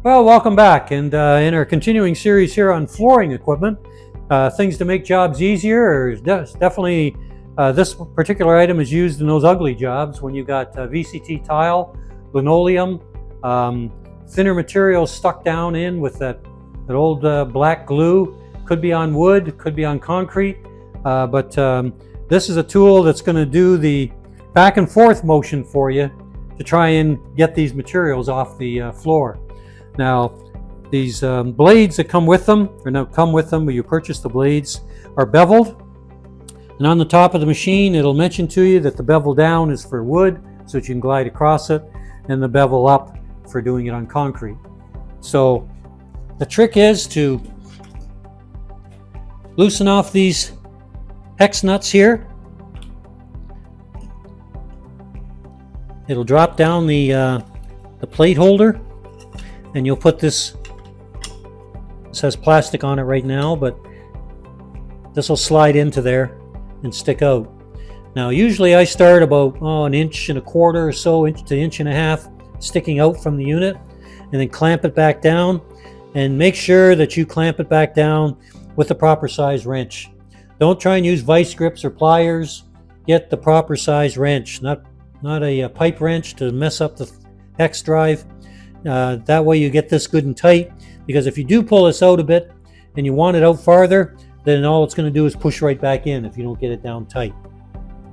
Well, welcome back, and in our continuing series here on flooring equipment, things to make jobs easier. Definitely this particular item is used in those ugly jobs when you've got VCT tile, linoleum, thinner materials stuck down in with that old black glue. Could be on wood, could be on concrete, but this is a tool that's going to do the back and forth motion for you to try and get these materials off the floor. Now, these blades that come with them, or not come with them, but you purchase the blades, are beveled. And on the top of the machine, it'll mention to you that the bevel down is for wood, so that you can glide across it, and the bevel up for doing it on concrete. So the trick is to loosen off these hex nuts here. It'll drop down the plate holder, and you'll put this has plastic on it right now, but this will slide into there and stick out. Now usually I start about 1.25 inches or so, inch to 1.5 inches sticking out from the unit, and then clamp it back down, and make sure that you clamp it back down with the proper size wrench. Don't try and use vice grips or pliers. Get the proper size wrench, not a pipe wrench to mess up the hex drive. That way you get this good and tight, because if you do pull this out a bit and you want it out farther, then all it's going to do is push right back in if you don't get it down tight.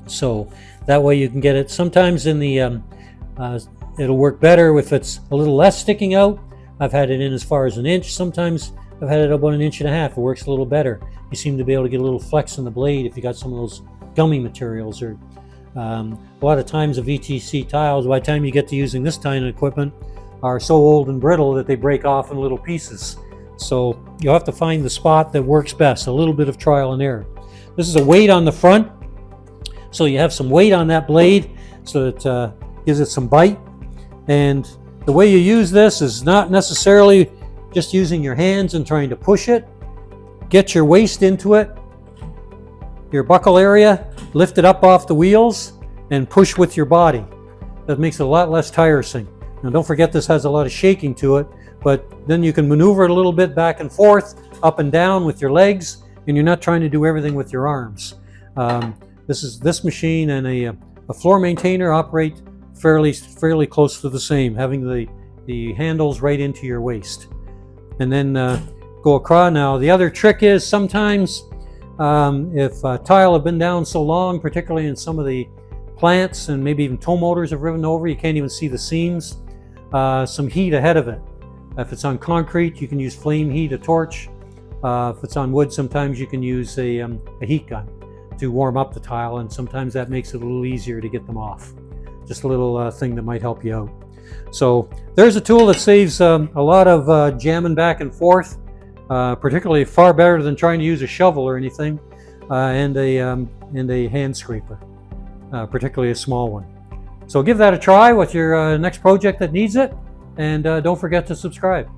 So that way you can get it. Sometimes in the it'll work better if it's a little less sticking out. I've had it in as far as 1 inch. Sometimes I've had it about 1.5 inches. It works a little better. You seem to be able to get a little flex in the blade if you got some of those gummy materials, or a lot of times the VTC tiles, by the time you get to using this kind of equipment, are so old and brittle that they break off in little pieces. So you'll have to find the spot that works best. A little bit of trial and error. This is a weight on the front, so you have some weight on that blade, so that gives it some bite. And the way you use this is not necessarily just using your hands and trying to push it. Get your waist into it, your buckle area, lift it up off the wheels, and push with your body. That makes it a lot less tiresome. Now don't forget, this has a lot of shaking to it, but then you can maneuver it a little bit back and forth, up and down with your legs, and you're not trying to do everything with your arms. This machine and a floor maintainer operate fairly close to the same, having the handles right into your waist. And then go across. Now the other trick is sometimes if tile have been down so long, particularly in some of the plants, and maybe even tow motors have riven over, you can't even see the seams. Some heat ahead of it. If it's on concrete, you can use flame heat, a torch. If it's on wood, sometimes you can use a heat gun to warm up the tile, and sometimes that makes it a little easier to get them off. Just a little thing that might help you out. So there's a tool that saves a lot of jamming back and forth, particularly far better than trying to use a shovel or anything, and a hand scraper, particularly a small one. So give that a try with your next project that needs it, and don't forget to subscribe.